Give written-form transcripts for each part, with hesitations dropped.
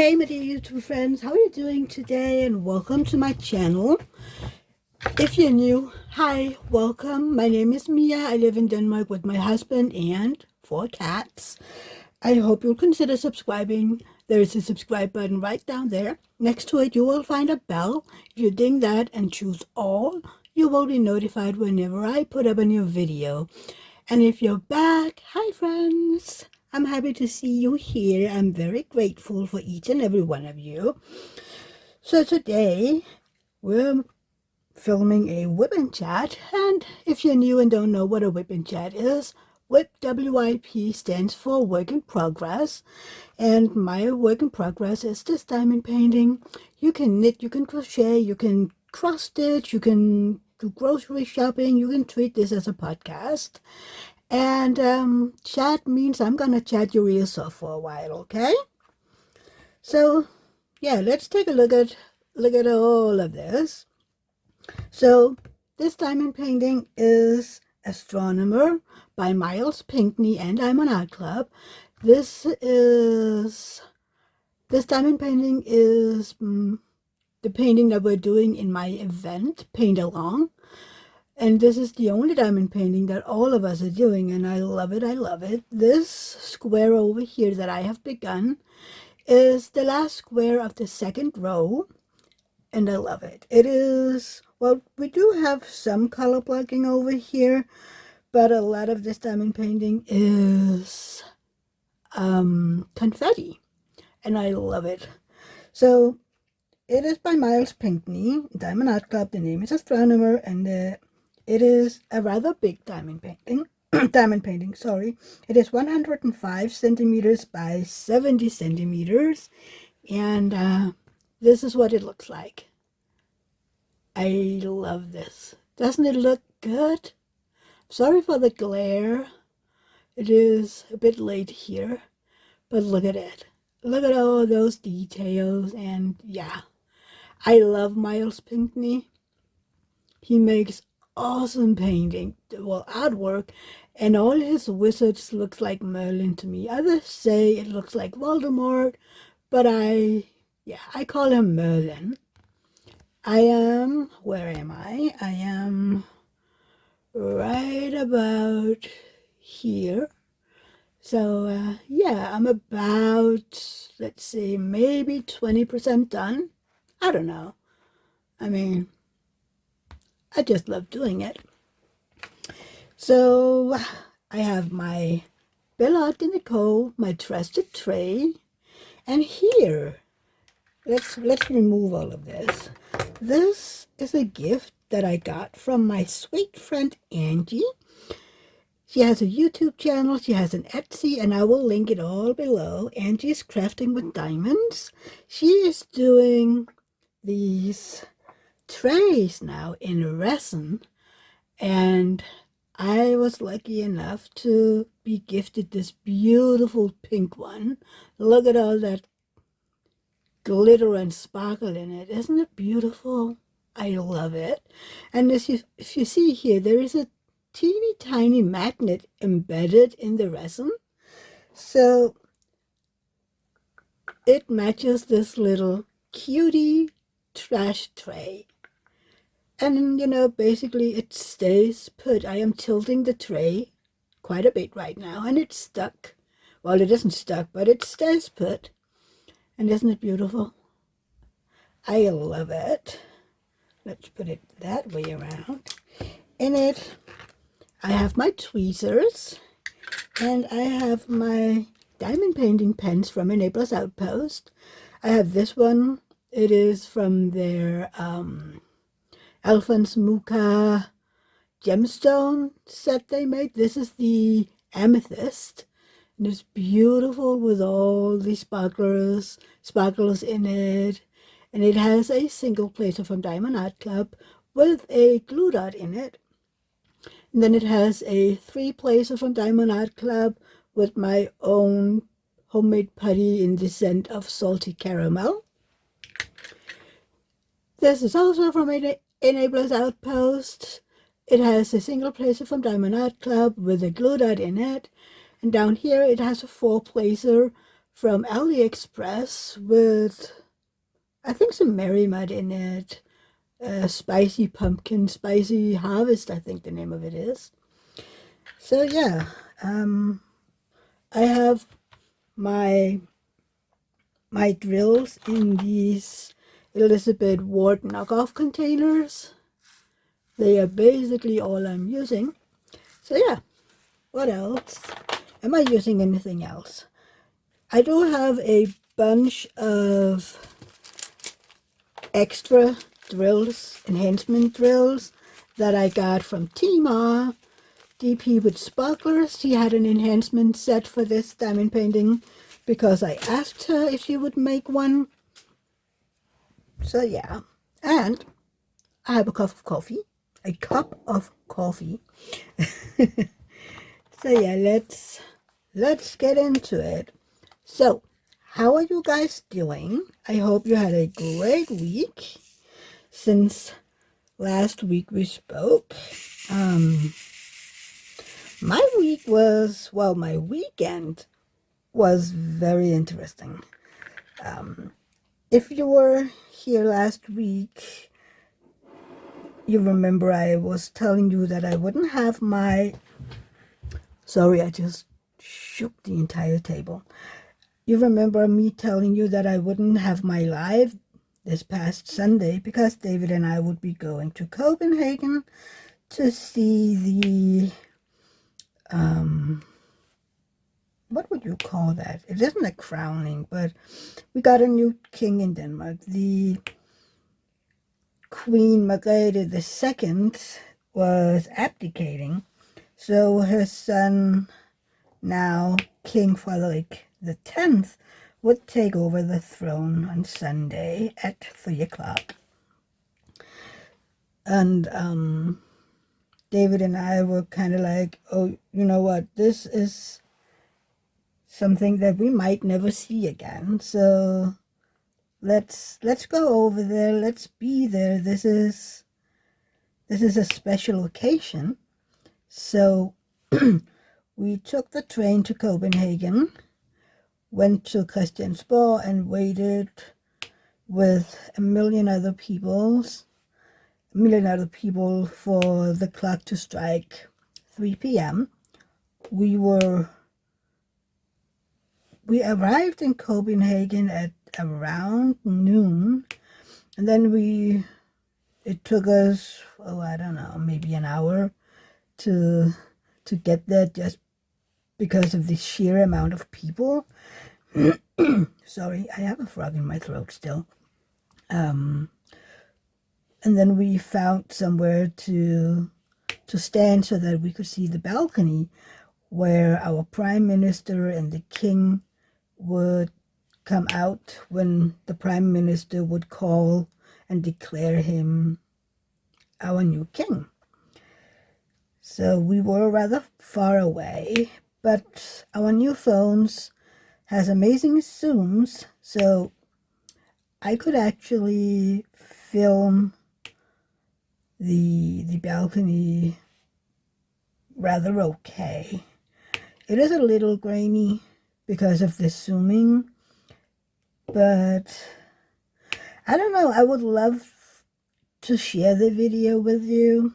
Hey my dear YouTube friends, how are you doing today? And welcome to my channel. If you're new, hi, welcome. My name is Mia. I live in Denmark with my husband and 4 cats. I hope you'll consider subscribing. There is a subscribe button right down there. Next to it you will find a bell. If you ding that and choose all, you will be notified whenever I put up a new video. And if you're back, hi friends. I'm happy to see you here. I'm very grateful for each and every one of you. So today we're filming a Wip Chat, and if you're new and don't know what a Wip Chat is, WIP, W-I-P, stands for work in progress, and my work in progress is this diamond painting. You can knit, you can crochet, you can cross stitch, you can do grocery shopping, you can treat this as a podcast. And chat means I'm gonna chat your ears off for a while, okay? So yeah, let's take a look at all of this. So this diamond painting is Astronomer by Miles Pinckney and Diamond Art Club. This diamond painting is the painting that we're doing in my event, Paint Along. And this is the only diamond painting that all of us are doing, and I love it, I love it. This square over here that I have begun is the last square of the second row, and I love it. It is, well, we do have some color blocking over here, but a lot of this diamond painting is confetti, and I love it. So it is by Miles Pinckney, Diamond Art Club. The name is Astronomer, and it is a rather big diamond painting. Sorry. It is 105 centimeters by 70 centimeters, and this is what it looks like. I love this. Doesn't it look good? Sorry for the glare. It is a bit late here, but look at it. Look at all those details, and yeah, I love Miles Pinckney. He makes awesome painting, well, artwork, and all his wizards looks like Merlin to me. Others say it looks like Voldemort, but I call him Merlin. Where am I? I am right about here. So yeah, I'm about, let's see, maybe 20% done. I don't know. I mean, I just love doing it. So I have my Belle Art de Nicole, my trusted tray, and here, let's remove all of this. This is a gift that I got from my sweet friend Angie. She has a YouTube channel, she has an Etsy, and I will link it all below. Angie's Crafting with Diamonds. She is doing these trays now in resin, and I was lucky enough to be gifted this beautiful pink one. Look at all that glitter and sparkle in it. Isn't it beautiful? I love it. And if you see here, there is a teeny tiny magnet embedded in the resin, so it matches this little cutie trash tray. And, you know, basically it stays put. I am tilting the tray quite a bit right now, and it's stuck. Well, it isn't stuck, but it stays put. And isn't it beautiful? I love it. Let's put it that way around. In it, I have my tweezers, and I have my diamond painting pens from Enabler's Outpost. I have this one. It is from their Alphonse Mucha gemstone set they made. This is the amethyst, and it's beautiful with all the sparkles in it, and it has a single placer from Diamond Art Club with a glue dot in it, and then it has a 3 placer from Diamond Art Club with my own homemade putty in the scent of salty caramel. This is also from Enabler's Outpost. It has a single placer from Diamond Art Club with a glue dot in it, and down here it has a 4 placer from AliExpress with, I think, some merrimud in it. Spicy pumpkin, spicy harvest, I think the name of it is. So yeah, I have my drills in these Elizabeth Ward knockoff containers. They are basically all I'm using. So yeah, what else? Am I using anything else? I do have a bunch of extra drills, enhancement drills that I got from Tima, DP with sparklers. She had an enhancement set for this diamond painting because I asked her if she would make one. So yeah, and I have a cup of coffee. A cup of coffee. So yeah, let's get into it. So, how are you guys doing? I hope you had a great week since last week we spoke. My week was, well, my weekend was very interesting. If you were here last week, you remember I was telling you that I wouldn't have my... Sorry, I just shook the entire table. You remember me telling you that I wouldn't have my live this past Sunday because David and I would be going to Copenhagen to see the, what would you call that? It isn't a crowning, but we got a new king in Denmark. The Queen Margrethe II was abdicating, so her son, now King Frederik X, would take over the throne on Sunday at 3 o'clock. And David and I were kind of like, oh, you know what, this is something that we might never see again. So let's go over there. Let's be there. This is a special occasion. So we took the train to Copenhagen, went to Christiansborg and waited with a million other people for the clock to strike 3 p.m. We arrived in Copenhagen at around noon, and then it took us, oh, I don't know, maybe an hour to get there, just because of the sheer amount of people. Sorry, I have a frog in my throat still. And then we found somewhere to stand so that we could see the balcony where our prime minister and the king would come out when the prime minister would call and declare him our new king. So we were rather far away, but our new phones has amazing zooms, so I could actually film the balcony rather okay. It is a little grainy because of the zooming, but I don't know, I would love to share the video with you,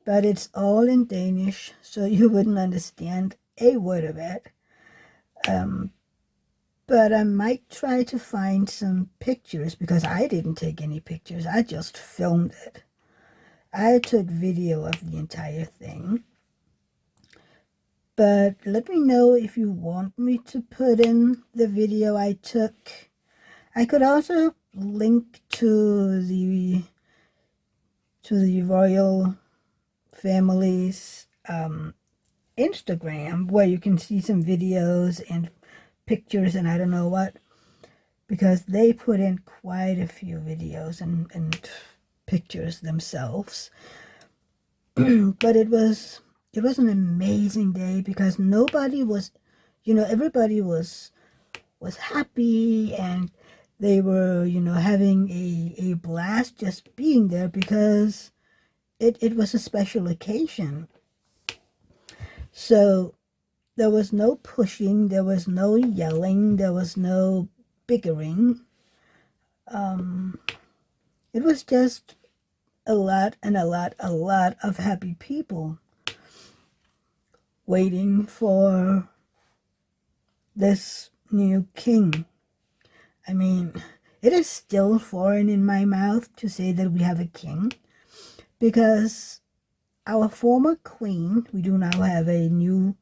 but it's all in Danish, so you wouldn't understand a word of it. But I might try to find some pictures, because I didn't take any pictures. I just filmed it. I took video of the entire thing. But let me know if you want me to put in the video I took. I could also link to the royal family's Instagram, where you can see some videos and pictures and I don't know what, because they put in quite a few videos and pictures themselves. But it was an amazing day, because nobody was, everybody was happy, and they were, having a blast just being there, because it was a special occasion. So there was no pushing, there was no yelling, there was no bickering. It was just a lot of happy people waiting for this new king. I mean, it is still foreign in my mouth to say that we have a king, because our former queen, we do now have a new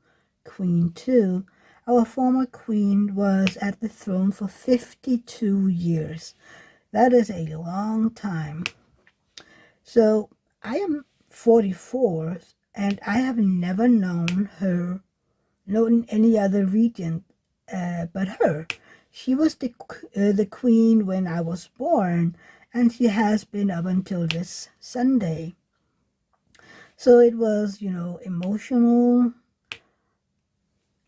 queen too, our former queen was at the throne for 52 years. That is a long time. So I am 44, and I have never known any other regent but her. She was the queen when I was born, and she has been up until this Sunday. So it was, emotional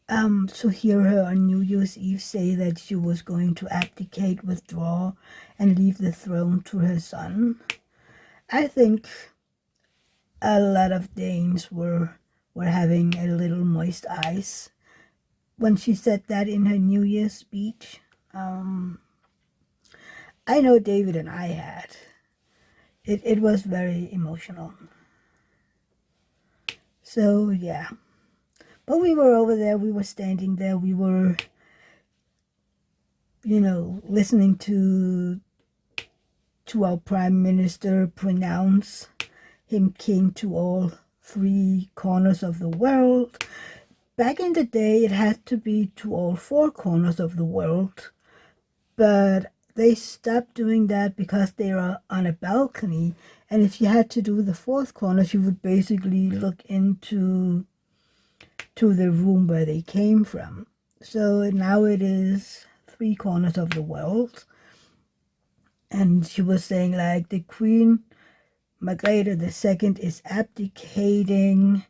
to hear her on New Year's Eve say that she was going to abdicate, withdraw, and leave the throne to her son. I think a lot of Danes were having a little moist eyes when she said that in her New Year's speech. I know David and I had. It was very emotional. So, yeah. But we were over there, we were standing there, we were, listening to our Prime Minister pronounce him king to all 3 corners of the world. Back in the day, it had to be to all 4 corners of the world, but they stopped doing that because they are on a balcony, and if you had to do the 4th corner, you would basically look into the room where they came from. So now it is 3 corners of the world. And she was saying, like, the Queen Margrethe II is abdicating.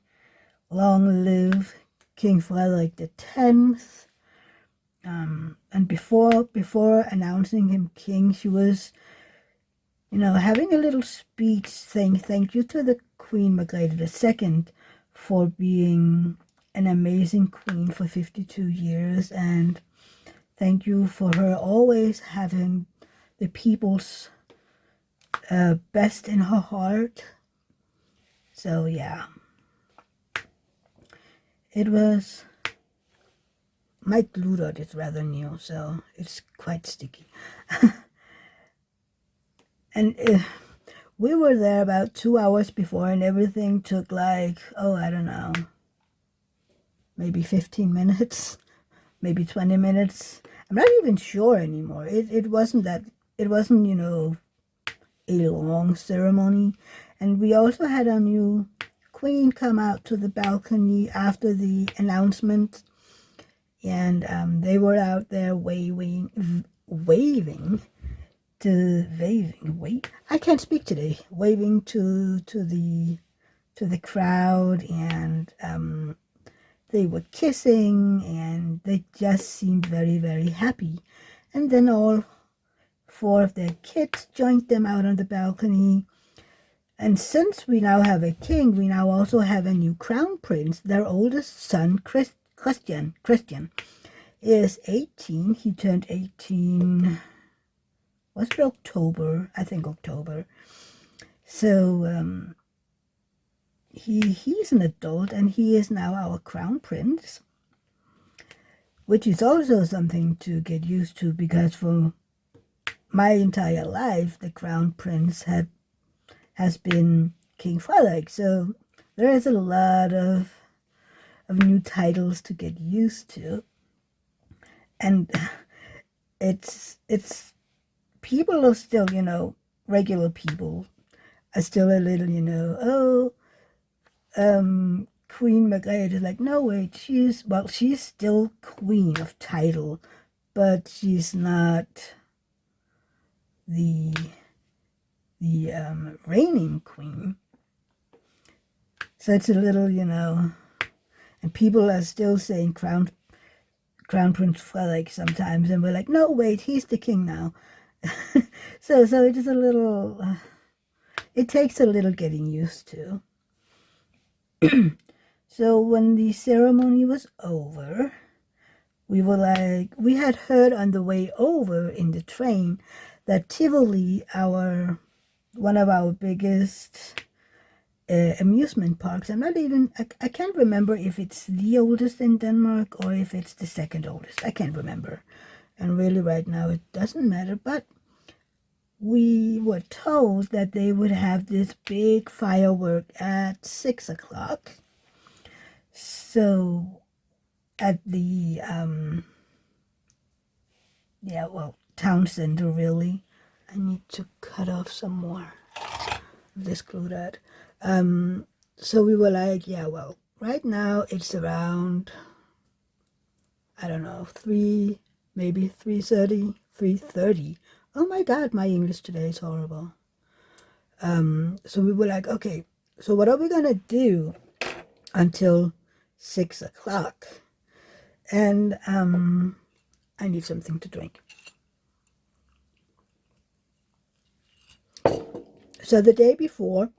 Long live King Frederik X. And before announcing him king, she was, having a little speech saying thank you to the Queen Margrethe II for being an amazing queen for 52 years, and thank you for her always having the people's best in her heart. So yeah, it was, my glue dot is rather new, so it's quite sticky. And we were there about 2 hours before, and everything took like, I don't know, maybe 15 minutes, maybe 20 minutes. I'm not even sure anymore. It wasn't, a long ceremony. And we also had a new queen come out to the balcony after the announcement. And they were out there waving to the crowd, and they were kissing, and they just seemed very, very happy. And then all 4 of their kids joined them out on the balcony. And since we now have a king, we now also have a new crown prince. Their oldest son, Christian, is 18. He turned 18, was it October? I think October. So he's an adult, and he is now our crown prince, which is also something to get used to, because for my entire life, the crown prince has been King Frederik. So there is a lot of new titles to get used to, and it's people are still, regular people are still a little, Queen Margrethe is like, no, wait, she's still queen of title, but she's not the reigning queen. So it's a little, and people are still saying Crown Prince Frederik sometimes, and we're like, no, wait, he's the king now. so it is a little, it takes a little getting used to. So when the ceremony was over, we were like, we had heard on the way over in the train that Tivoli, one of our biggest amusement parks, I can't remember if it's the oldest in Denmark or if it's the second oldest. I can't remember. And really right now it doesn't matter, but we were told that they would have this big firework at 6 o'clock. So at the town center, really. I need to cut off some more. Let's glue that. So we were like, right now it's around, I don't know, 3, maybe 3:30, 3:30. Oh my God, my English today is horrible. So we were like, okay, so what are we gonna do until 6 o'clock? And I need something to drink. So the day before,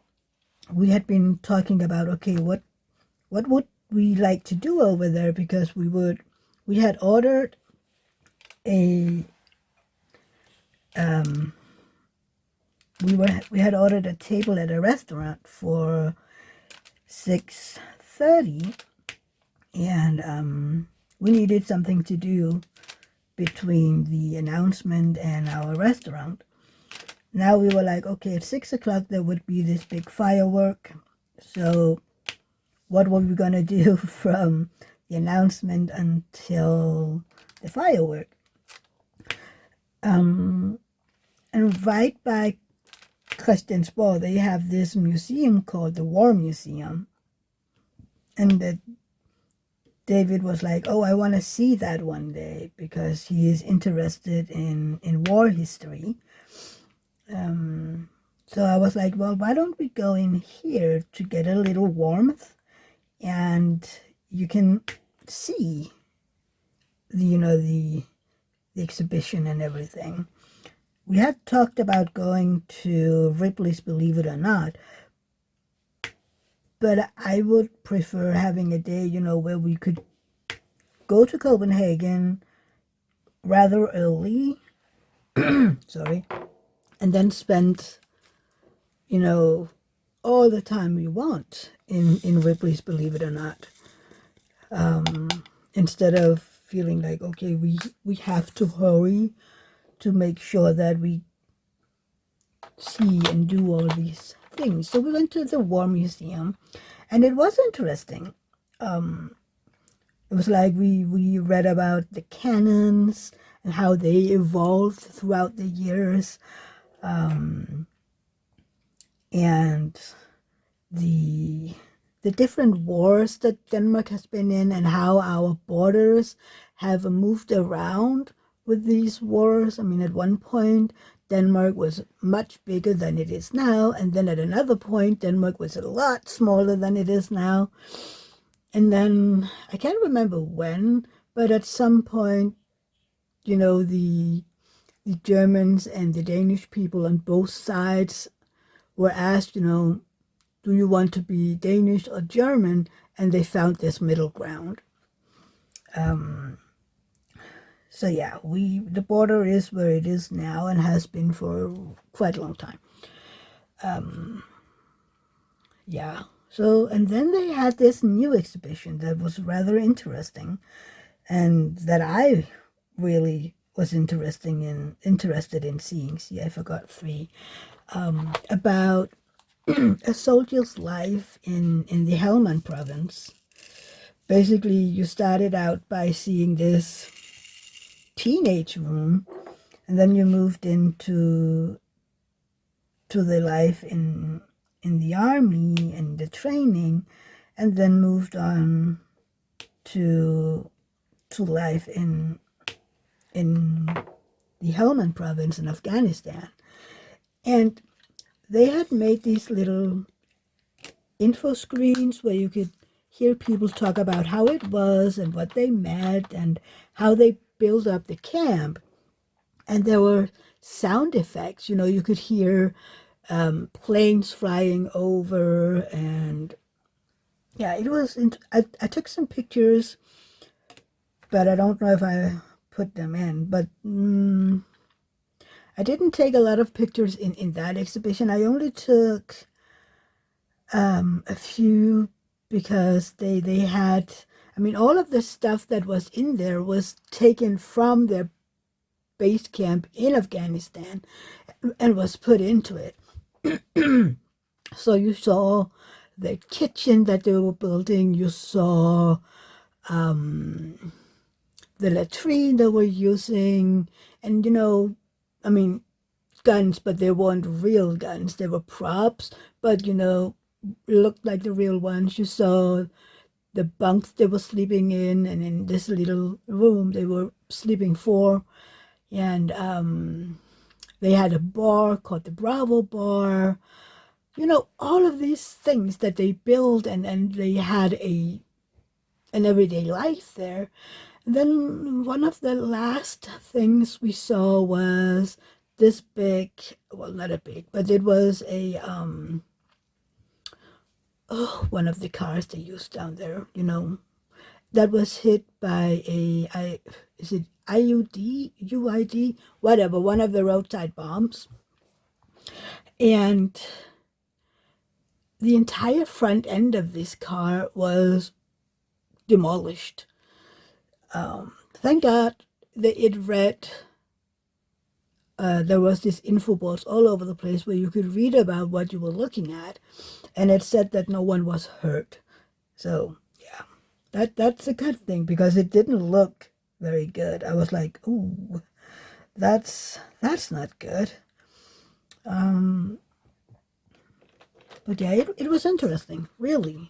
we had been talking about, okay, what would we like to do over there, because we had ordered a we had ordered a table at a restaurant for 6:30, and we needed something to do between the announcement and our restaurant. Now we were like, okay, at 6 o'clock there would be this big firework. So what were we going to do from the announcement until the firework? And right by Christiansborg, they have this museum called the War Museum. And that David was like, oh, I want to see that one day, because he is interested in war history. So I was like, well, why don't we go in here to get a little warmth, and you can see the exhibition and everything. We had talked about going to Ripley's Believe It or Not, but I would prefer having a day, where we could go to Copenhagen rather early, sorry, and then spend, all the time we want in Ripley's Believe It or Not. Instead of feeling like, okay, we have to hurry to make sure that we see and do all these things. So we went to the War Museum, and it was interesting. It was like we read about the cannons and how they evolved throughout the years, and the different wars that Denmark has been in, and how our borders have moved around with these wars. I mean, at one point, Denmark was much bigger than it is now, and then at another point, Denmark was a lot smaller than it is now. And then, I can't remember when, but at some point, the Germans and the Danish people on both sides were asked, do you want to be Danish or German? And they found this middle ground. So yeah, the border is where it is now, and has been for quite a long time. Yeah. So, and then they had this new exhibition that was rather interesting, and that I really was interested in seeing. See, I forgot 3. About a soldier's life in the Helmand province. Basically, you started out by seeing this teenage room, and then you moved into the life in the army and the training, and then moved on to life in the Helmand province in Afghanistan. And they had made these little info screens where you could hear people talk about how it was and what they met and how they built up the camp. And there were sound effects. You could hear planes flying over, and yeah, it was, I took some pictures, but I don't know if I put them in, but I didn't take a lot of pictures in that exhibition. I only took a few because they had, I mean, all of the stuff that was in there was taken from their base camp in Afghanistan and was put into it. So you saw the kitchen that they were building, you saw the latrine they were using, and I mean, guns, but they weren't real guns. They were props, but looked like the real ones. You saw the bunks they were sleeping in, and in this little room they were sleeping for. And they had a bar called the Bravo Bar. All of these things that they built, and they had an everyday life there. And then one of the last things we saw was this big, well, not a big, but it was a one of the cars they used down there, that was hit by is it UID, whatever, one of the roadside bombs. And the entire front end of this car was demolished. Thank God that it read, there was this info boards all over the place where you could read about what you were looking at, and it said that no one was hurt. So yeah, that's a good thing, because it didn't look very good. I was like, ooh, that's not good. But yeah, it was interesting, really.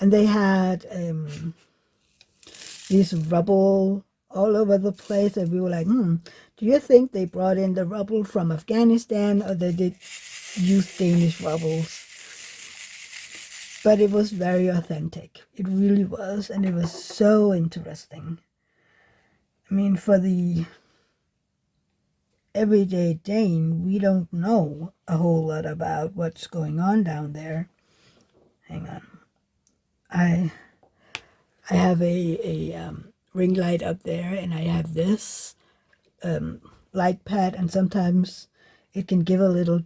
And they had these rubble all over the place, and we were like, do you think they brought in the rubble from Afghanistan, or they did use Danish rubbles? But it was very authentic. It really was, and it was so interesting. I mean, for the everyday Dane, we don't know a whole lot about what's going on down there. Hang on. I have a ring light up there, and I have this light pad, and sometimes it can give a little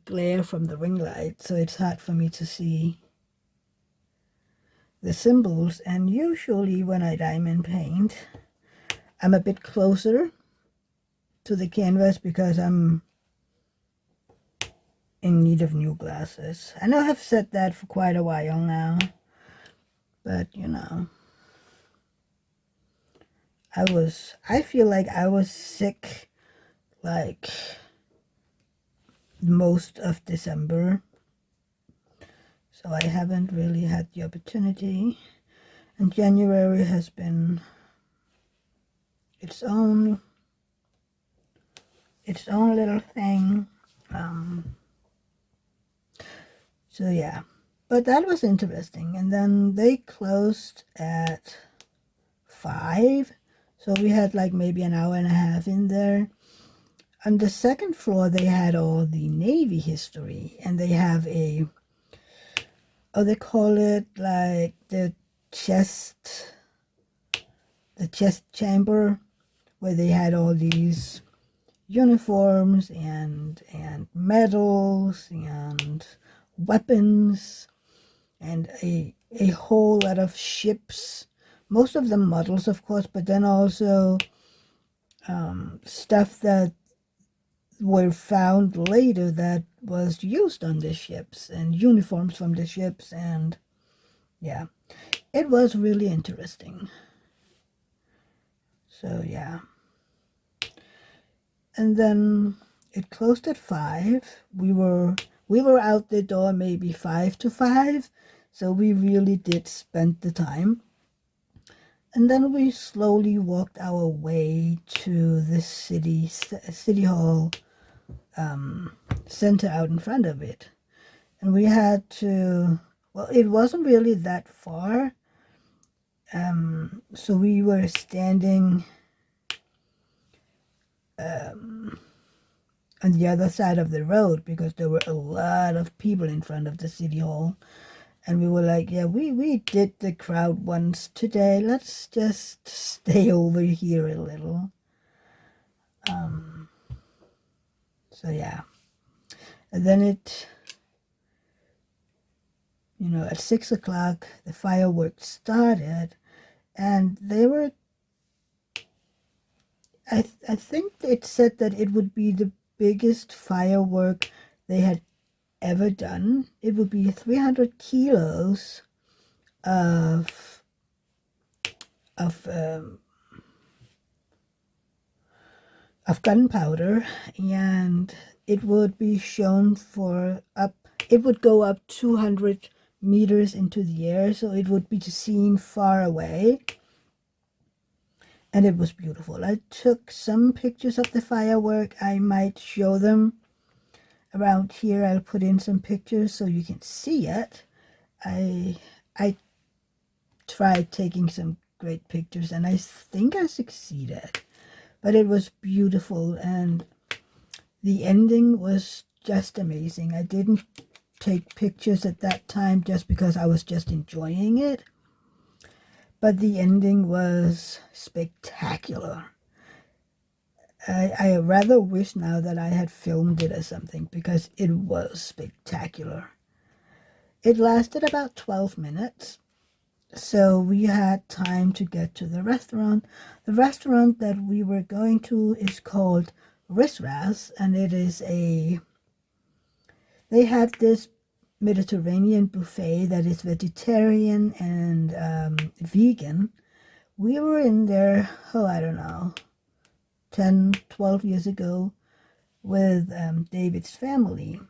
glare from the ring light, so it's hard for me to see the symbols. And usually when I diamond paint, I'm a bit closer to the canvas because I'm in need of new glasses. I know I've said that for quite a while now, but I feel like I was sick like most of December, so I haven't really had the opportunity. And January has been its own little thing. So yeah, but that was interesting. And then they closed at 5, so we had like maybe an hour and a half in there. On the second floor, they had all the Navy history, and they have they call it like the chest chamber, where they had all these uniforms and medals and weapons, and a whole lot of ships, most of them models, of course, but then also stuff that were found later that was used on the ships, and uniforms from the ships. And yeah, it was really interesting. So yeah, and then it closed at 5. We were out the door maybe 5 to 5, so we really did spend the time. And then we slowly walked our way to the city hall center out in front of it. And we had to, well, it wasn't really that far, so we were standing on the other side of the road, because there were a lot of people in front of the city hall. And we were like, yeah, we did the crowd once today. Let's just stay over here a little. So yeah. And then at 6 o'clock, the fireworks started, and they were, I think it said that it would be the biggest firework they had ever done. It would be 300 kilos of gunpowder, and it would be shown it would go up 200 meters into the air, so it would be seen far away. And it was beautiful. I took some pictures of the firework. I might show them around here. I'll put in some pictures so you can see it. I tried taking some great pictures, and I think I succeeded. But it was beautiful, and the ending was just amazing. I didn't take pictures at that time just because I was just enjoying it. But the ending was spectacular. I rather wish now that I had filmed it or something, because it was spectacular. It lasted about 12 minutes. So we had time to get to the restaurant. The restaurant that we were going to is called Risras, and it is they have this Mediterranean buffet that is vegetarian and vegan. We were in there, I don't know, 10, 12 years ago with David's family.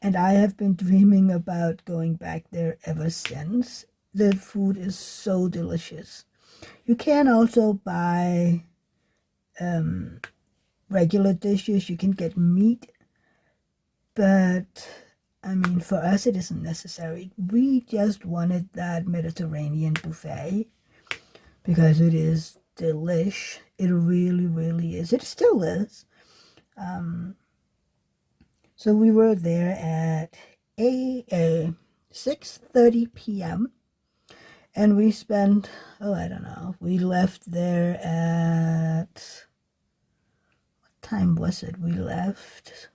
And I have been dreaming about going back there ever since. The food is so delicious. You can also buy regular dishes. You can get meat. But, I mean, for us it isn't necessary. We just wanted that Mediterranean buffet because it is delish. It really, really is. It still is. So we were there at 6:30 p.m. And we spent, I don't know, we left there at, what time was it? We left,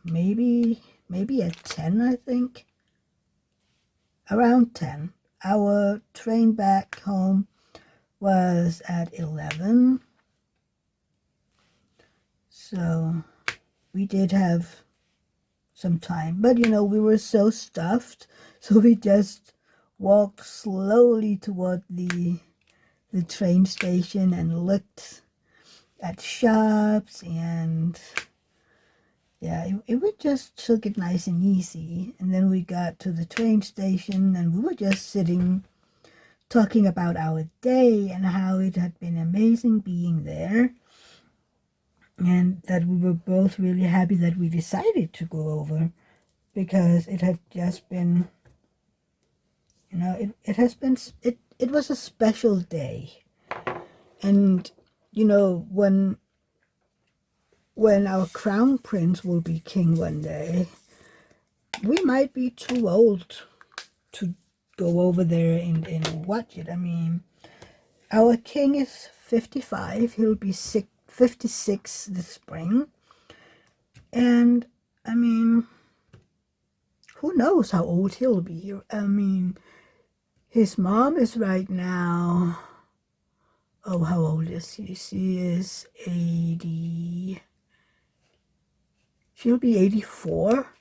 maybe at 10, I think. Around 10. Our train back home was at 11. So we did have some time. But, we were so stuffed. So we just walked slowly toward the train station and looked at shops, and yeah, we just took it nice and easy. And then we got to the train station, and we were just sitting talking about our day and how it had been amazing being there, and that we were both really happy that we decided to go over, because it had just been, it was a special day. And when our crown prince will be king one day, we might be too old to go over there and watch it. I mean, our king is 55. He'll be 56 this spring. And, I mean, who knows how old he'll be. I mean, his mom is right now, how old is she? She is 80. She'll be 84.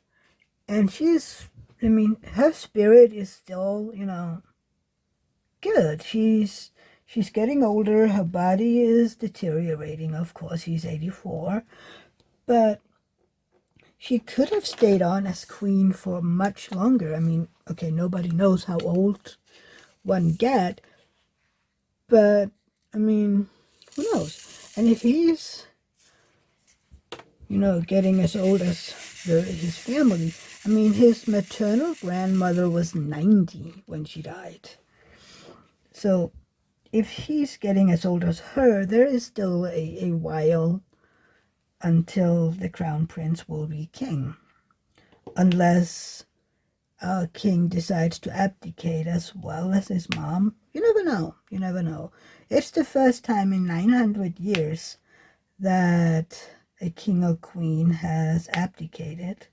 And her spirit is still, good. She's getting older. Her body is deteriorating. Of course, she's 84. But she could have stayed on as queen for much longer. I mean, okay, nobody knows how old one get. But, I mean, who knows? And if he's, getting as old as his family, I mean, his maternal grandmother was 90 when she died. So if he's getting as old as her, there is still a while until the crown prince will be king. unless our king decides to abdicate as well as his mom. You never know. You never know. It's the first time in 900 years that a king or queen has abdicated.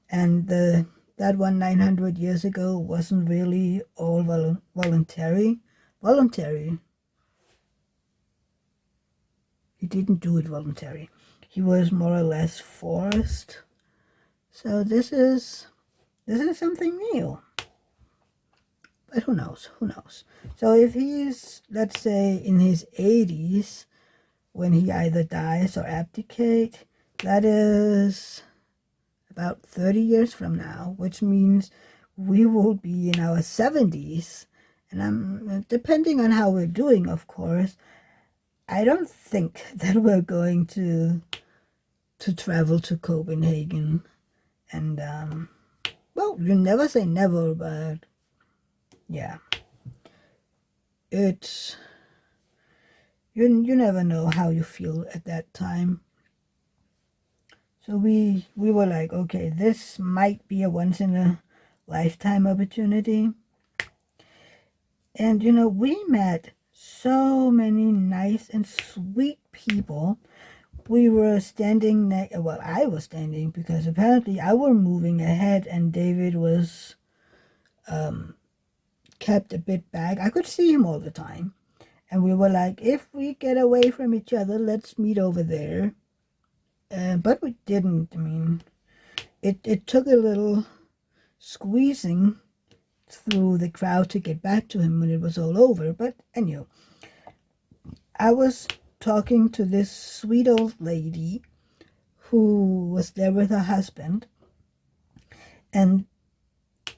And that one 900 years ago wasn't really all voluntary. Voluntary. He didn't do it voluntary. He was more or less forced. So this is something new. But who knows? Who knows? So if he's, let's say, in his 80s, when he either dies or abdicates, that is about 30 years from now, which means we will be in our 70s. And depending on how we're doing, of course, I don't think that we're going to travel to Copenhagen. And, well, you never say never, but yeah. It's, you never know how you feel at that time. So we were like, okay, this might be a once in a lifetime opportunity. And, you know, we met so many nice and sweet people. We were standing, well, I was standing because apparently I were moving ahead and David was kept a bit back. I could see him all the time. And we were like, if we get away from each other, let's meet over there. But we didn't. I mean, it took a little squeezing through the crowd to get back to him when it was all over. But anyway, I was talking to this sweet old lady who was there with her husband, and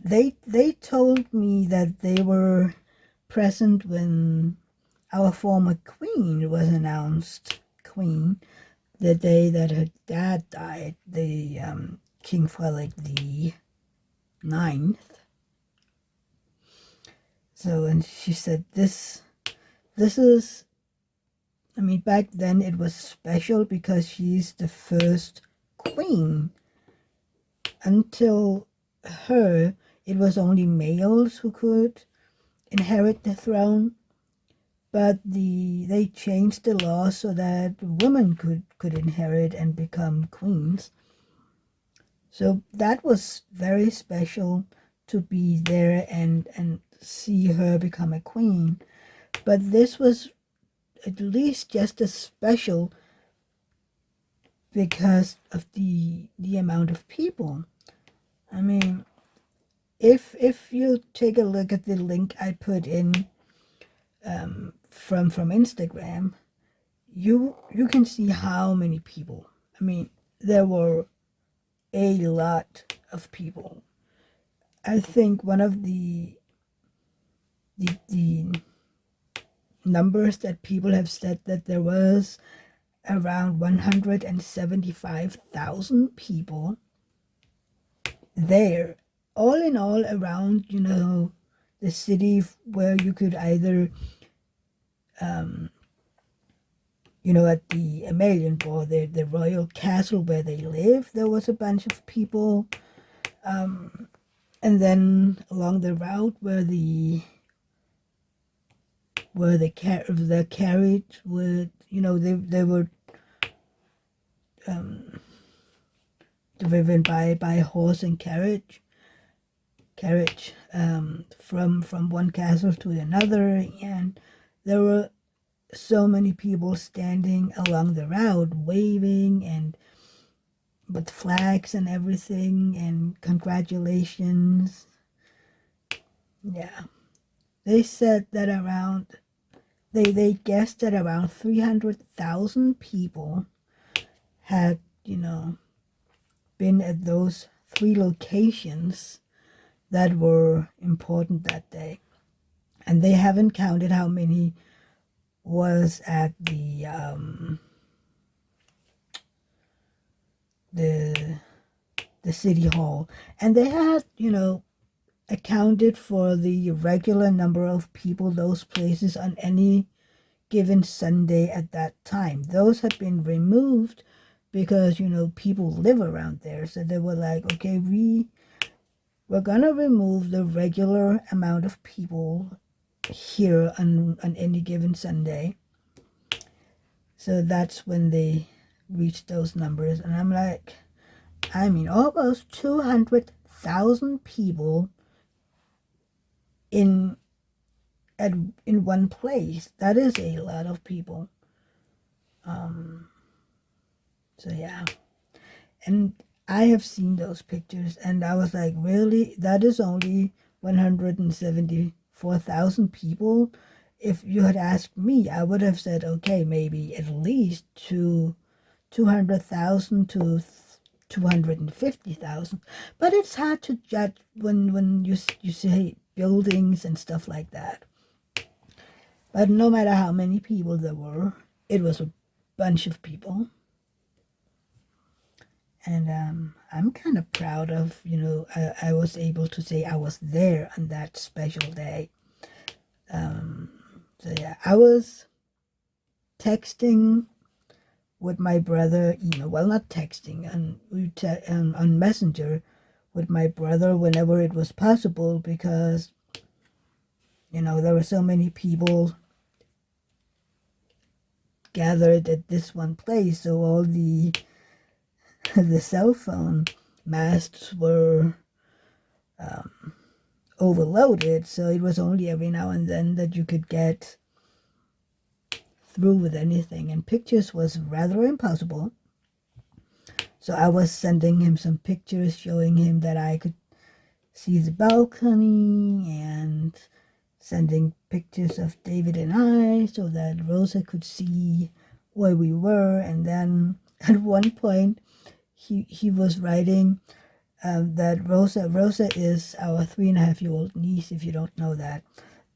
they told me that they were present when our former queen was announced queen, the day that her dad died, the King Frederick the Ninth. So, and she said this is, I mean, back then it was special because she's the first queen. Until her, it was only males who could inherit the throne. But they changed the law so that women could inherit and become queens. So that was very special to be there and see her become a queen. But this was at least just as special because of the amount of people. I mean, if you take a look at the link I put in from Instagram, you can see how many people. I mean, there were a lot of people. I think one of the numbers that people have said that there was around 175,000 people there, all in all, around, you know, the city, where you could either you know, at the Amalienborg, the royal castle where they live, there was a bunch of people. And then along the route where the carriage would, you know, they were driven by horse and carriage from one castle to another, and there were so many people standing along the route waving and with flags and everything, and congratulations. Yeah, they said that they guessed that around 300,000 people had, you know, been at those 3 locations that were important that day. And they haven't counted how many was at the city hall. And they had, you know, accounted for the regular number of people those places on any given Sunday at that time. Those had been removed because, you know, people live around there. So they were like, okay, we're gonna remove the regular amount of people here on any given Sunday. So that's when they reached those numbers. And I'm like, I mean, almost 200,000 people in one place. That is a lot of people. So yeah. And I have seen those pictures, and I was like, really? That is only 174,000 people? If you had asked me, I would have said, okay, maybe at least 200,000 to 250,000. But it's hard to judge when you say buildings and stuff like that. But no matter how many people there were, it was a bunch of people. And I'm kind of proud of, you know, I was able to say I was there on that special day. So yeah, I was texting with my brother, well, not texting, on Messenger with my brother whenever it was possible, because, you know, there were so many people gathered at this one place, so all the cell phone masts were overloaded, so it was only every now and then that you could get through with anything, and pictures was rather impossible. So I was sending him some pictures showing him that I could see the balcony, and sending pictures of David and I so that Rosa could see where we were. And then at one point he was writing that Rosa is our 3.5-year-old niece, if you don't know that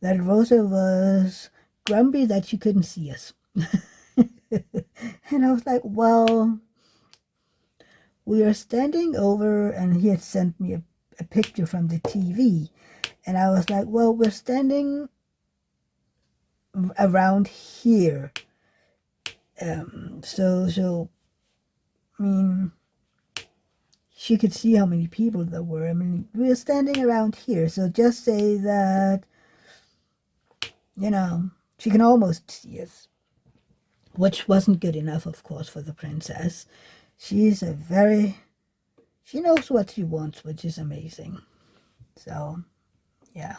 Rosa was grumpy that she couldn't see us. And I was like, well, we are standing over, and he had sent me a picture from the TV, and I was like, well, we're standing around here. So I mean, she could see how many people there were. I mean, we're standing around here, so just say that, you know, she can almost see us, which wasn't good enough, of course, for the princess. She knows what she wants, which is amazing. So, yeah.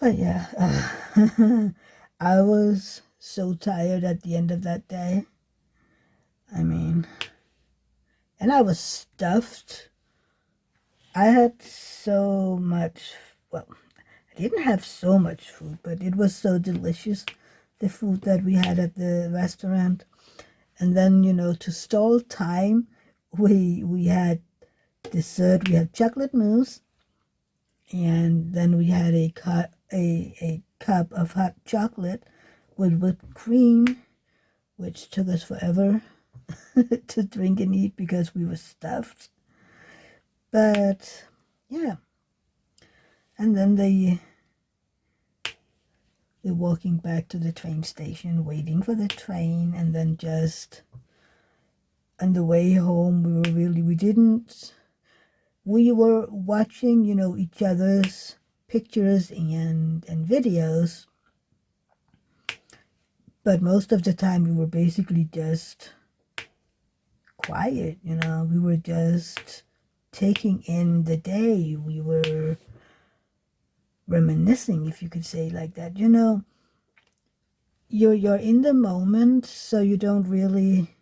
But yeah, I was so tired at the end of that day. I mean, and I was stuffed. I had so much, well, I didn't have so much food, but it was so delicious, the food that we had at the restaurant. And then, you know, to stall time, we had dessert. We had chocolate mousse, and then we had a cup of hot chocolate with whipped cream, which took us forever to drink and eat because we were stuffed. But yeah, and then the walking back to the train station, waiting for the train, and then just on the way home, we were watching, you know, each other's pictures and videos, but most of the time we were basically just quiet, you know. We were just taking in the day. We were reminiscing, if you could say like that. You know, you're in the moment, so you don't really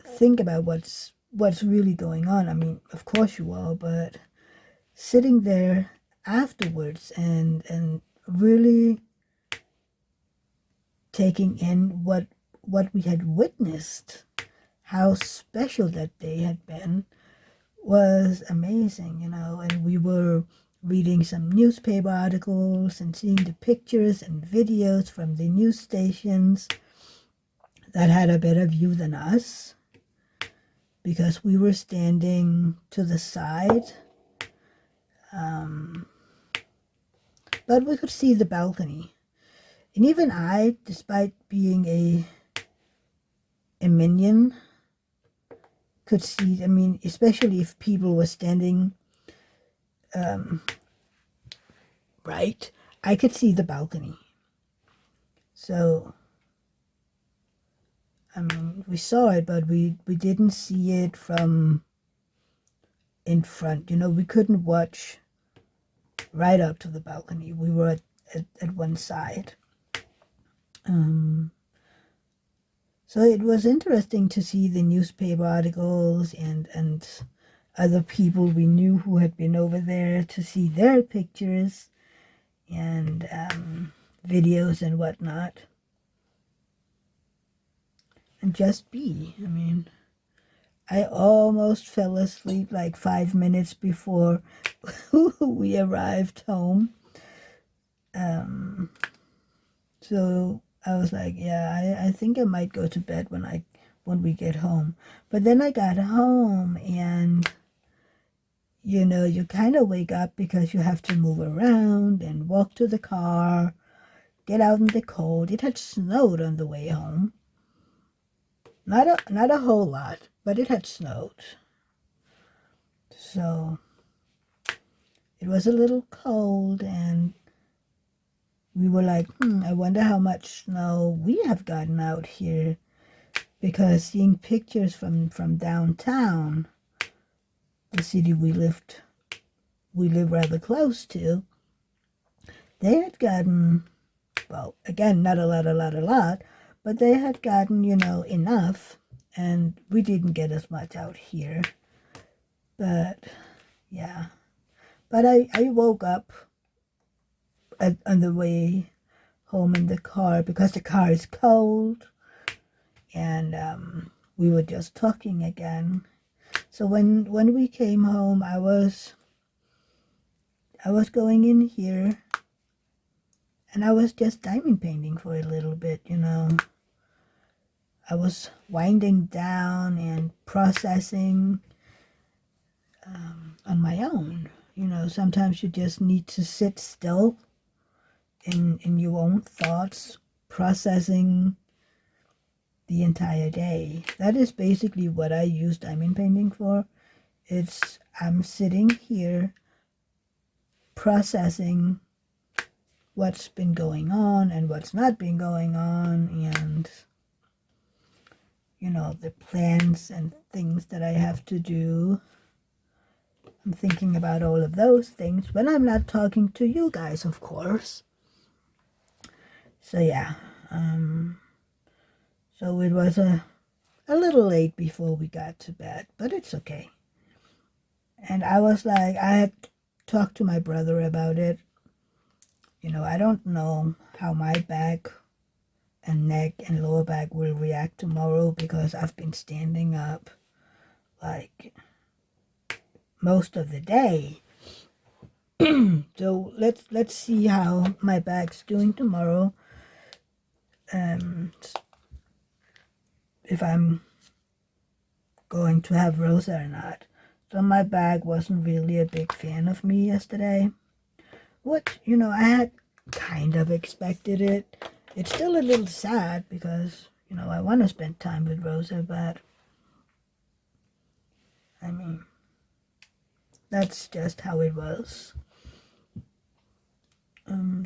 think about what's really going on. I mean, of course you are, but sitting there afterwards and really taking in what we had witnessed, how special that day had been, was amazing, you know. And we were reading some newspaper articles and seeing the pictures and videos from the news stations that had a better view than us, because we were standing to the side. But we could see the balcony. And even I, despite being a minion, could see, I mean, especially if people were standing right, I could see the balcony. So, I mean, we saw it, but we didn't see it from in front. You know, we couldn't watch right up to the balcony. We were at one side. So it was interesting to see the newspaper articles and other people we knew who had been over there, to see their pictures and videos and whatnot. And just be. I mean, I almost fell asleep like 5 minutes before we arrived home. So I was like, yeah, I think I might go to bed when we get home. But then I got home, and you know, you kind of wake up because you have to move around and walk to the car, get out in the cold. It had snowed on the way home. Not a whole lot, but it had snowed. So it was a little cold, and we were like, I wonder how much snow we have gotten out here, because seeing pictures from downtown, the city we live rather close to, they had gotten, well, again, not a lot, but they had gotten, you know, enough, and we didn't get as much out here. But yeah, but I woke up on the way home in the car, because the car is cold, and we were just talking again. So when we came home, I was going in here, and I was just diamond painting for a little bit, you know. I was winding down and processing on my own. You know, sometimes you just need to sit still in your own thoughts, processing the entire day. That is basically what I use diamond painting for. I'm sitting here processing what's been going on and what's not been going on, and you know, the plans and things that I have to do. I'm thinking about all of those things when I'm not talking to you guys, of course. So yeah, so it was a little late before we got to bed, but it's okay. And I was like, I had talked to my brother about it. You know, I don't know how my back and neck and lower back will react tomorrow, because I've been standing up like most of the day. So let's see how my back's doing tomorrow. If I'm going to have Rosa or not. So my back wasn't really a big fan of me yesterday. What, you know, I had kind of expected it. It's still a little sad because, you know, I want to spend time with Rosa, but I mean, that's just how it was.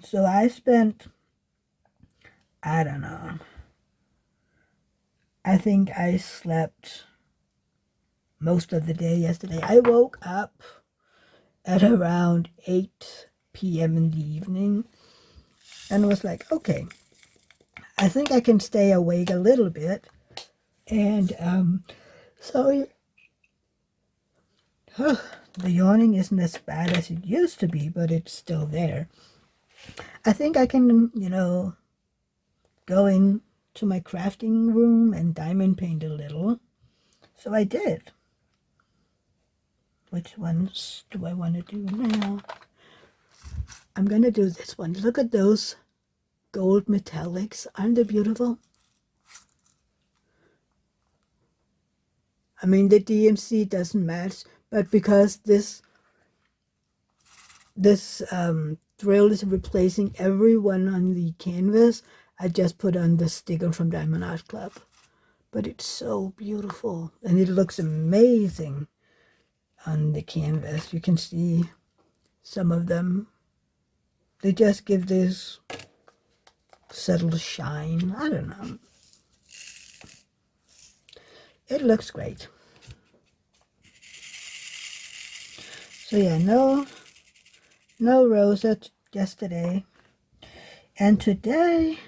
So I spent, I don't know, I think I slept most of the day yesterday. I woke up at around 8 p.m. in the evening and was like, okay, I think I can stay awake a little bit. And so the yawning isn't as bad as it used to be, but it's still there. I think I can, you know, go into my crafting room and diamond paint a little. So I did. Which ones do I want to do now? I'm going to do this one. Look at those gold metallics. Aren't they beautiful? I mean, the DMC doesn't match, but because this this drill is replacing everyone on the canvas. I just put on the sticker from Diamond Art Club. But it's so beautiful, and it looks amazing on the canvas. You can see some of them. They just give this subtle shine. I don't know. It looks great. So yeah, no Rosa yesterday. And today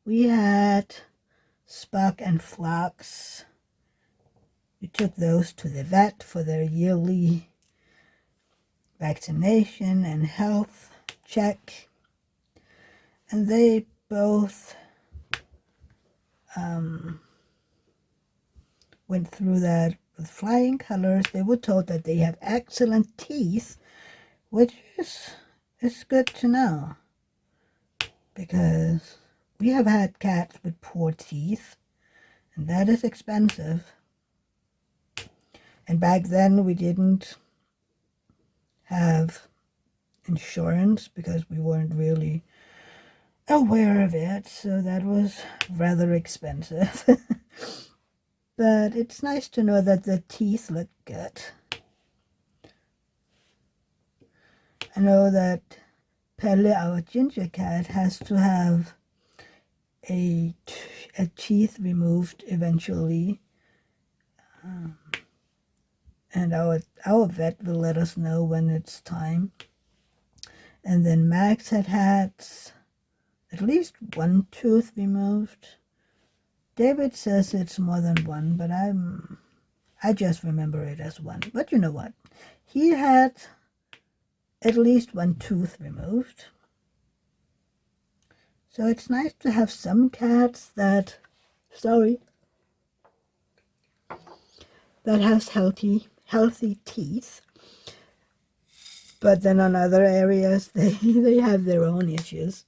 we had Spark and Flux. We took those to the vet for their yearly vaccination and health check. And they both went through that with flying colors. They were told that they have excellent teeth, which is good to know, because we have had cats with poor teeth, and that is expensive. And back then we didn't have insurance because we weren't really aware of it, so that was rather expensive. But it's nice to know that the teeth look good. I know that Pelle, our ginger cat, has to have a teeth removed eventually. And our vet will let us know when it's time. And then Max had at least one tooth removed. David says it's more than one, but I just remember it as one. But you know what? He had at least one tooth removed. So it's nice to have some cats that has healthy teeth. But then on other areas they have their own issues.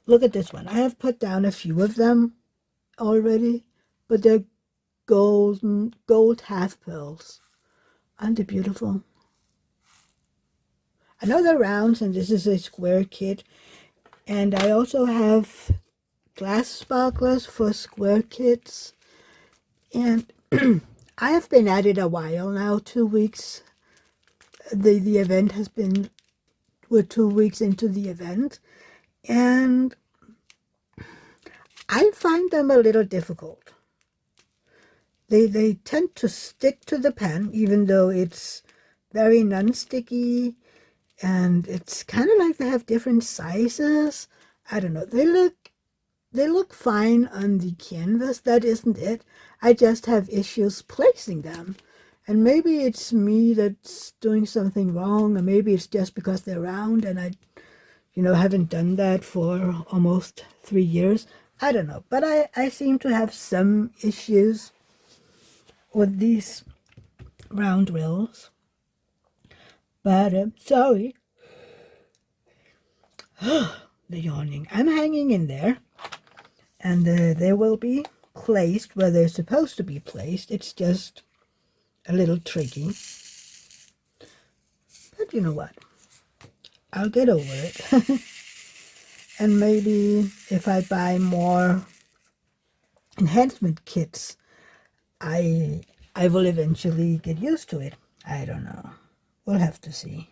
Look at this one. I have put down a few of them already, but they're gold half pearls. Aren't they beautiful? I know they're rounds, and this is a square kit. And I also have glass sparklers for square kits. And I have been at it a while now, 2 weeks. The event has been, we're 2 weeks into the event. And I find them a little difficult. They tend to stick to the pen, even though it's very non-sticky, and it's kind of like they have different sizes. I don't know. They look fine on the canvas. That isn't it. I just have issues placing them. And maybe it's me that's doing something wrong, or maybe it's just because they're round and I haven't done that for almost 3 years. I don't know, but I seem to have some issues with these round drills. But sorry. The yawning. I'm hanging in there, and they will be placed where they're supposed to be placed. It's just a little tricky. But you know what? I'll get over it. And maybe if I buy more enhancement kits, I will eventually get used to it. I don't know. We'll have to see.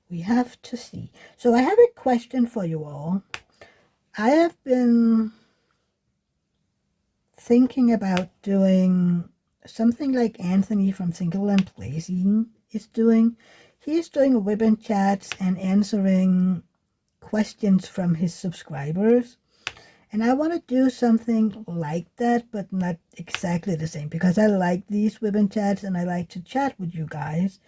We have to see. So I have a question for you all. I have been thinking about doing something like Anthony from Single and Blazing is doing. He's doing Wip Chats and answering questions from his subscribers. And I want to do something like that, but not exactly the same, because I like these Wip Chats and I like to chat with you guys.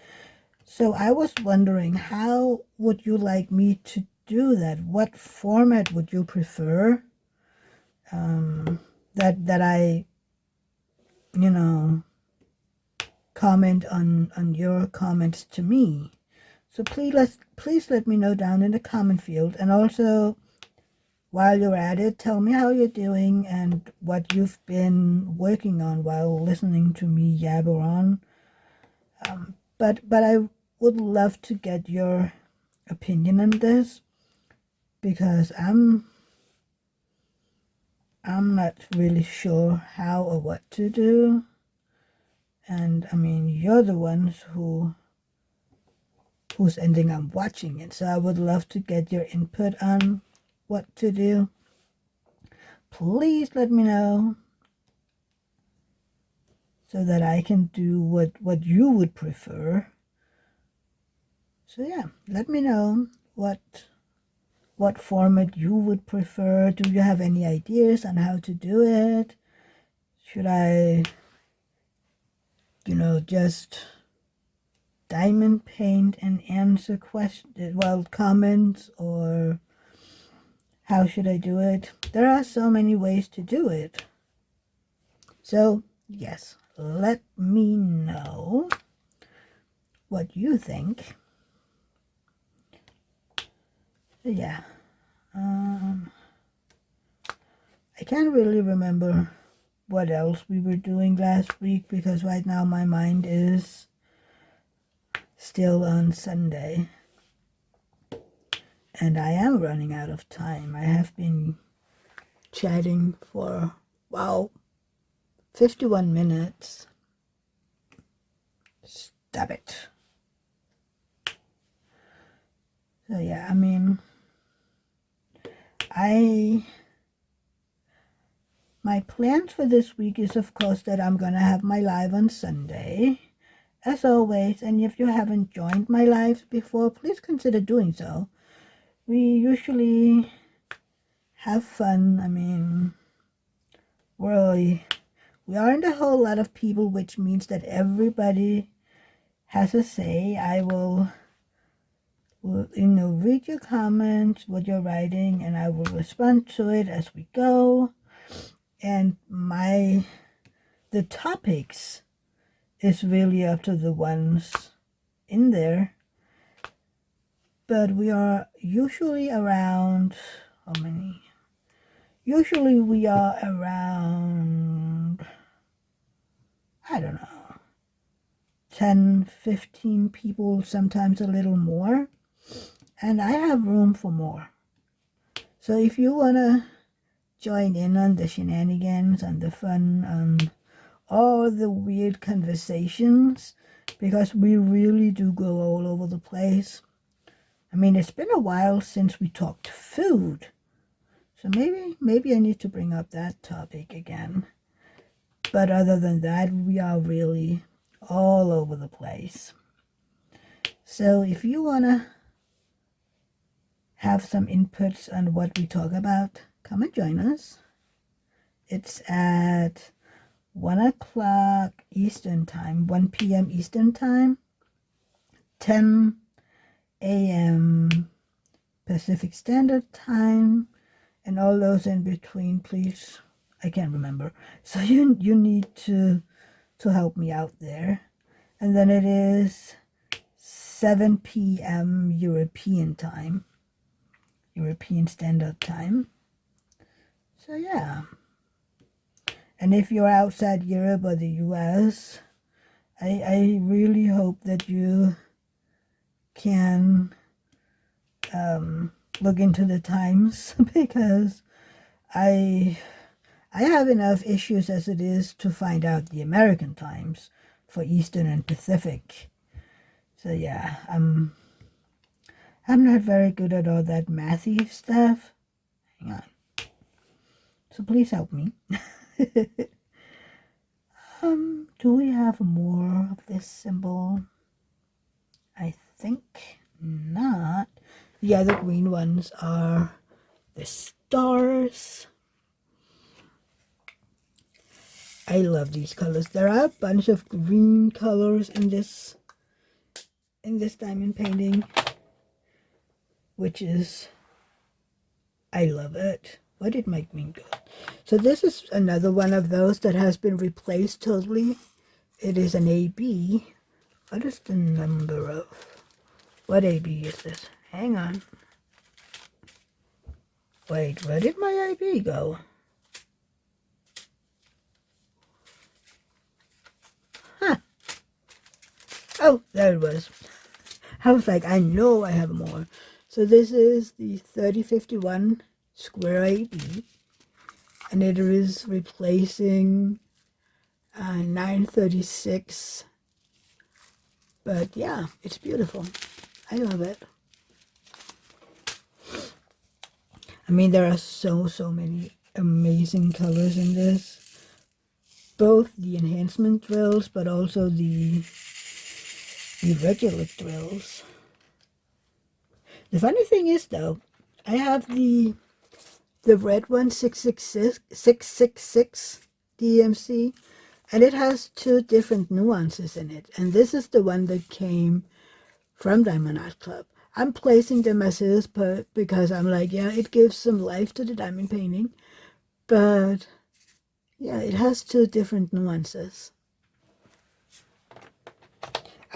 So I was wondering, how would you like me to do that? What format would you prefer? That I, comment on your comments to me. So please let me know down in the comment field. And also, while you're at it, tell me how you're doing and what you've been working on while listening to me yabber on. But I would love to get your opinion on this, because I'm not really sure how or what to do. And I mean, you're the ones who's ending up watching it, so I would love to get your input on what to do. Please let me know so that I can do what you would prefer. So yeah, let me know what format you would prefer. Do you have any ideas on how to do it? Should I, just diamond paint and answer comments, or how should I do it? There are so many ways to do it. So yes, let me know what you think. Yeah, I can't really remember what else we were doing last week, because right now my mind is still on Sunday and I am running out of time. I have been chatting for, wow, 51 minutes. Stop it. So yeah, I mean, my plans for this week is, of course, that I'm gonna have my live on Sunday, as always. And if you haven't joined my lives before, please consider doing so. We usually have fun. I mean, we aren't a whole lot of people, which means that everybody has a say. I will read your comments, what you're writing, and I will respond to it as we go. And the topics is really up to the ones in there. But we are usually around, how many? Usually we are around, I don't know, 10, 15 people, sometimes a little more. And I have room for more. So if you want to join in on the shenanigans and the fun and all the weird conversations, because we really do go all over the place. I mean, it's been a while since we talked food. So maybe I need to bring up that topic again. But other than that, we are really all over the place. So if you want to have some inputs on what we talk about, come and join us. It's at 1 o'clock Eastern Time, 1 p.m. Eastern Time, 10 a.m. Pacific Standard Time, and all those in between, please. I can't remember. So you need to help me out there. And then it is 7 p.m. European Time, European Standard Time. So yeah. And if you're outside Europe or the US, I really hope that you can look into the times, because I have enough issues as it is to find out the American times for Eastern and Pacific. So yeah, I'm not very good at all that mathy stuff. Hang on. So please help me. Do we have more of this symbol? I think not. The other green ones are the stars. I love these colors. There are a bunch of green colors in this diamond painting, which is, I love it. Why did my green go? So this is another one of those that has been replaced totally. It is an AB. What is the number of? What AB is this? Hang on. Wait, where did my AB go? Huh. Oh, there it was. I was like, I know I have more. So this is the 3051 Square AB, and it is replacing 936. But yeah, it's beautiful. I love it. I mean, there are so many amazing colors in this. Both the enhancement drills, but also the regular drills. The funny thing is, though, I have the red one, 666 DMC, and it has 2 different nuances in it. And this is the one that came from Diamond Art Club. I'm placing them as is because I'm like, yeah, it gives some life to the diamond painting. But yeah, it has 2 different nuances.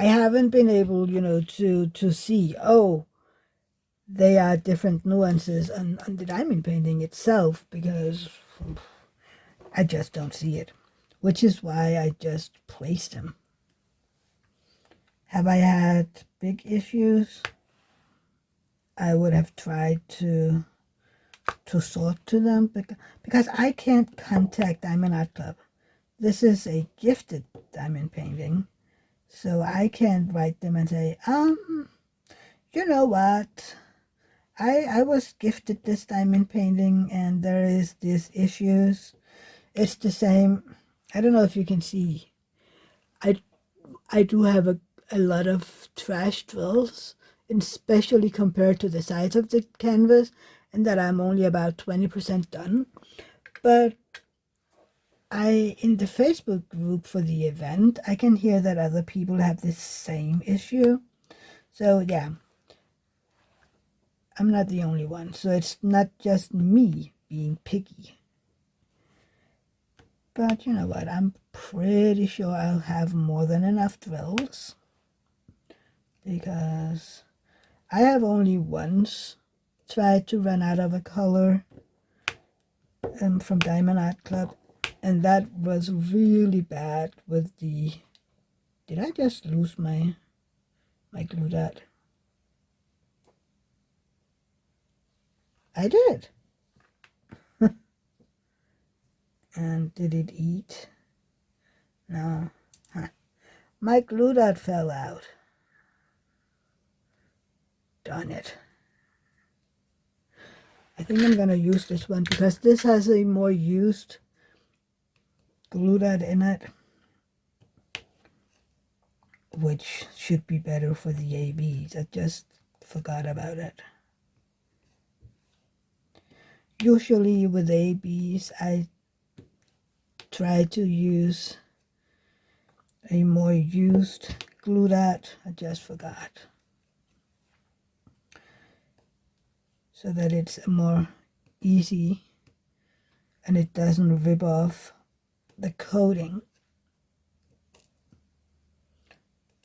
I haven't been able, to see, oh, they are different nuances on the diamond painting itself, because I just don't see it, which is why I just placed them. Have I had big issues? I would have tried to sort to them, because I can't contact Diamond Art Club. This is a gifted diamond painting, so I can't write them and say, you know what, I was gifted this diamond painting and there is these issues. It's the same. I don't know if you can see. I do have a lot of trash drills, especially compared to the size of the canvas, and that I'm only about 20% done. But in the Facebook group for the event, I can hear that other people have the same issue. So yeah, I'm not the only one. So it's not just me being picky. But you know what, I'm pretty sure I'll have more than enough drills, because I have only once tried to run out of a color from Diamond Art Club, and that was really bad with the... Did I just lose my glue dot? I did. And did it eat? No. Huh. My glue dot fell out. Darn it. I think I'm going to use this one, because this has a more used glue dot in it, which should be better for the ABs. I just forgot about it. Usually with ABs, I try to use a more used glue dot. I just forgot. So that it's more easy and it doesn't rip off the coating.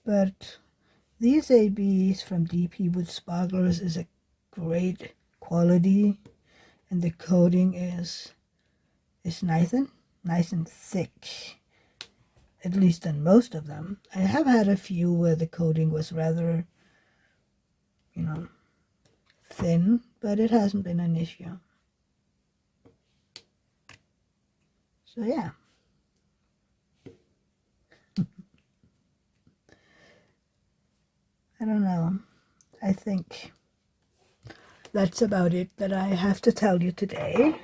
But these ABs from DP with Sparklers is a great quality, and the coating is nice and thick, at least on most of them. I have had a few where the coating was rather, thin, but it hasn't been an issue. So yeah. I don't know. I think that's about it that I have to tell you today.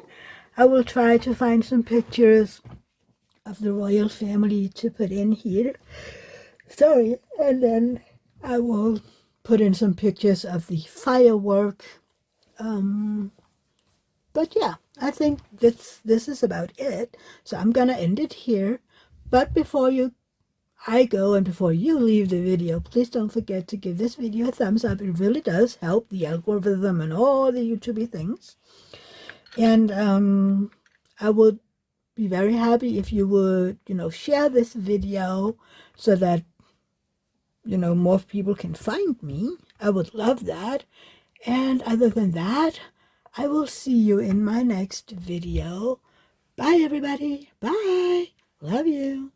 I will try to find some pictures of the royal family to put in here. Sorry. And then I will put in some pictures of the firework. But yeah, I think this is about it. So I'm gonna end it here. But before I go, and before you leave the video, please don't forget to give this video a thumbs up. It really does help the algorithm and all the YouTube things. And I would be very happy if you would, share this video so that, more people can find me. I would love that. And other than that, I will see you in my next video. Bye, everybody. Bye. Love you.